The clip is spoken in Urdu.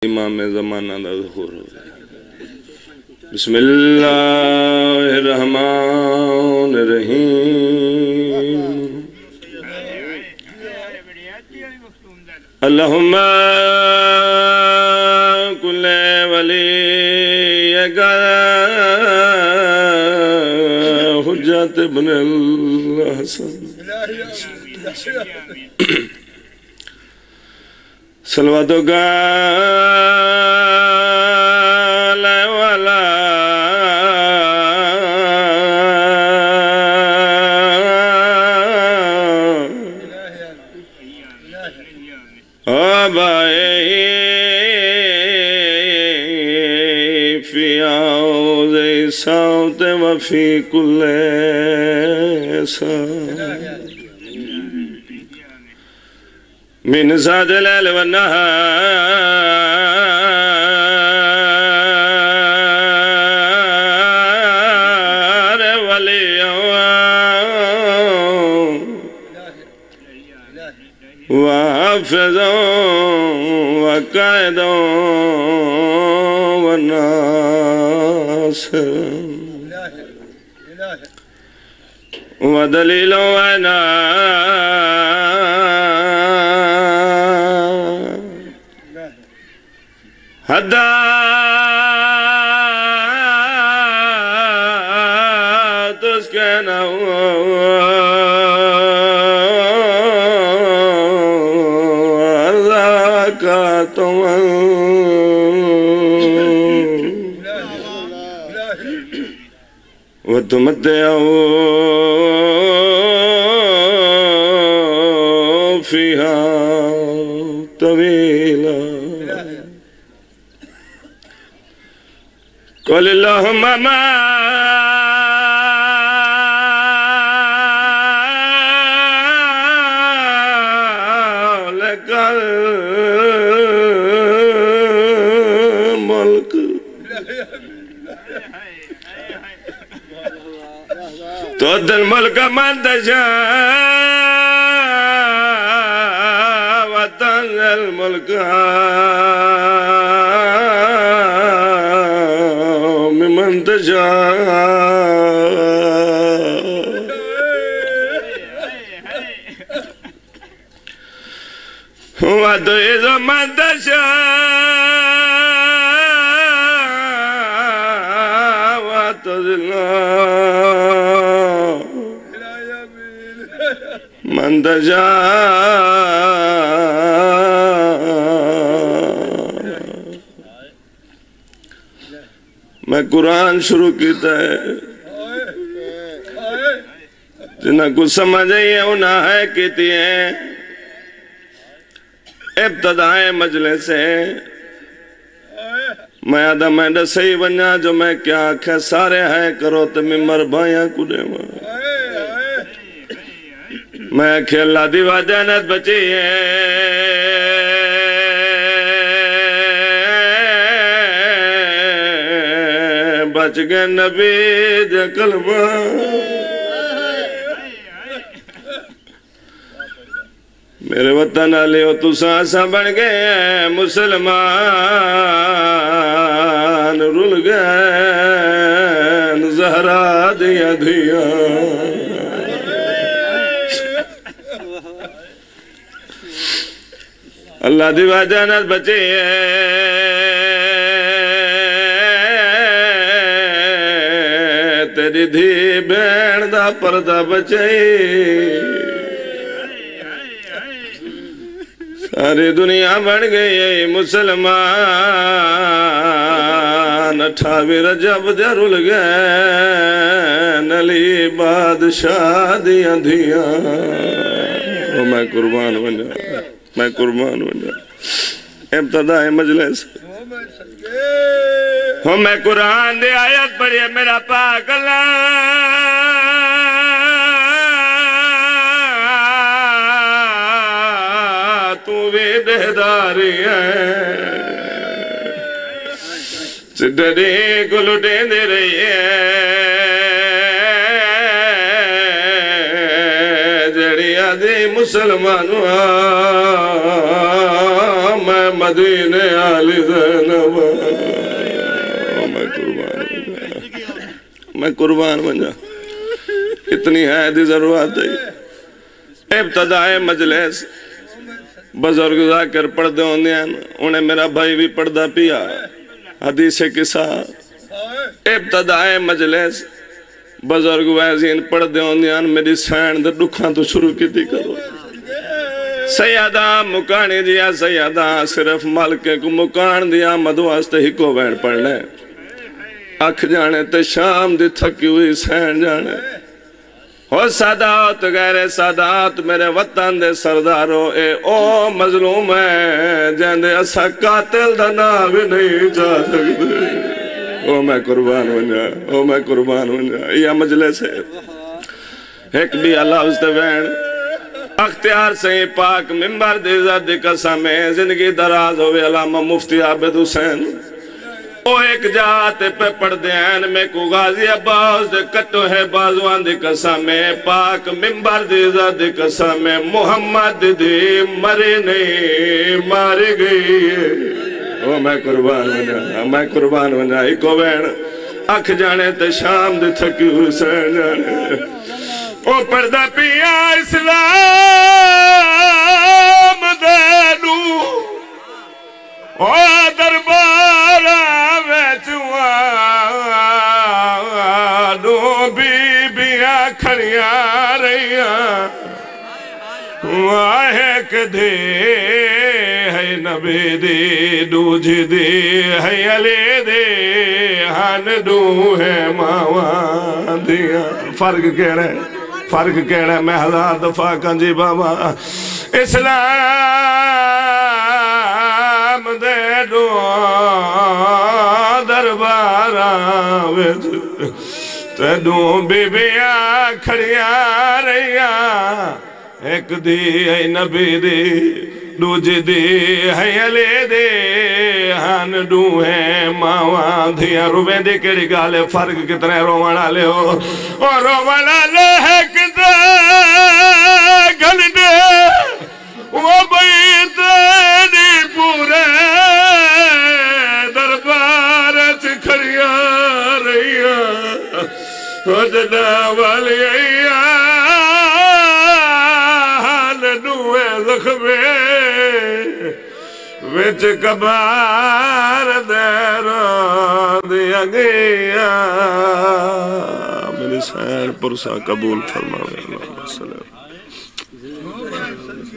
امام زمانہ دا ظہور ہو جائے بسم اللہ الرحمن الرحیم اللہم کل ولیک حجت ابن الحسن صلواتو گالے والا آبائی فی آوز ساوت وفی کل ساوت من ساعة الليل والنهار واليوم وحافظ وقائد والناصر ودليل هدات اسكنا وارزاقات وتمتعوا فيها طويلا قل اللهم مالك الملك تؤتي الملك من تشاء وتنزع الملك ممن تشاء وتعز من تشاء وتذل من تشاء میں قرآن شروع کیتا ہے جنہاں کو سمجھ ہے انہاں ہے کیتی ہیں ابتدائے مجلس ہے میں آدھا میں ڈسائی بنیا جو میں کیا آکھے سارے ہے کرو تو ممبر بھائیاں کو دے میں آکھے اللہ دیوا جانت بچی ہے بچ گئے نبی دے کلمہ میرے وطن علیہ تو سانسا بن گئے مسلمان رول گئے زہرا دیا دیا اللہ دیوا جانت بچے تیری دھی بین دا پردہ بچے ساری دنیا بڑھ گئی مسلمان 28 رجب دے رول گئے نلی بادشاہ دیاں دیاں میں قربان بن جا میں قربان بن جا ابتداء مجلس میں قرآن دے آیت پڑھئے میرا پاک اللہ تو بھی دہداری ہے چڈڑی کو لٹیں دے رہی ہے جڑی آدھی مسلمانوں میں مدینے آلی زینب میں قربان بن جا اتنی ہے دی ضرورت ہے ابتدائے مجلس بزرگ ذاکر پڑھ دے ہوندے ہیں انہیں میرا بھائی بھی پڑھ دا پیا حدیث قصہ ابتدائے مجلس بزرگ ویزین پڑھ دے ہوندے ہیں میری سین دے دکھاں تو شروع کی تھی کرو سیدہ مکانی دیا سیدہ صرف ملکے کو مکان دیا مدواستے ہی کو وین پڑھنے اکھ جانے تے شام دی تھکی ہوئی سین جانے ہو سادات غیر سادات میرے وطن دے سردارو اے او مظلوم ہے جاندے اسا قاتل دا نام بھی نہیں جا سکتے او میں قربان ہو جا او میں قربان ہو جا یہ مجلس ہے ایک بھی اللہ اس تے وین اختیار سے پاک ممبر دے عزت دی قسم ہے زندگی دراز ہوئے علامہ مفتی عابد حسین او ایک جاتے پہ پڑھ دین میں کو غازی عباس دے کٹو ہے بازوان دی قسم ہے پاک ممبر دی عزت دی قسم ہے محمد دی مرے نہیں ماری گئی او میں قربان بنا میں قربان بنا ایکو بین اکھ جانے تے شام دی تھکی حسین جانے او پردہ پیا اسلام دینو او دربارہ ویچوانو بی بیاں کھڑیاں رہیاں واہے کدھے ہے نبی دی دوجھ دی ہے علی دی ہن دو ہے ماوان دیا فرق کہہ رہے فرق کہہ رہے میں ہزار دفعہ کنجی بابا اسلام دے دو دربارہ ویچ تے دو بی بیاں کھڑیاں رہیاں ایک دی ہے نبی دی دوجی دی ہے علی دی ہن دو ہے ماوان دیا روبیں دی کیڑی گالے فرق کتنے رومانا لے ہو اور رومانا لے ہے کتے گل دے وہ بیتنی پورے دربار کھڑیاں رہیاں وہ جنا والی زخمے وچ کبار دیروں دیا گیا میری سین پرسا قبول فرماوے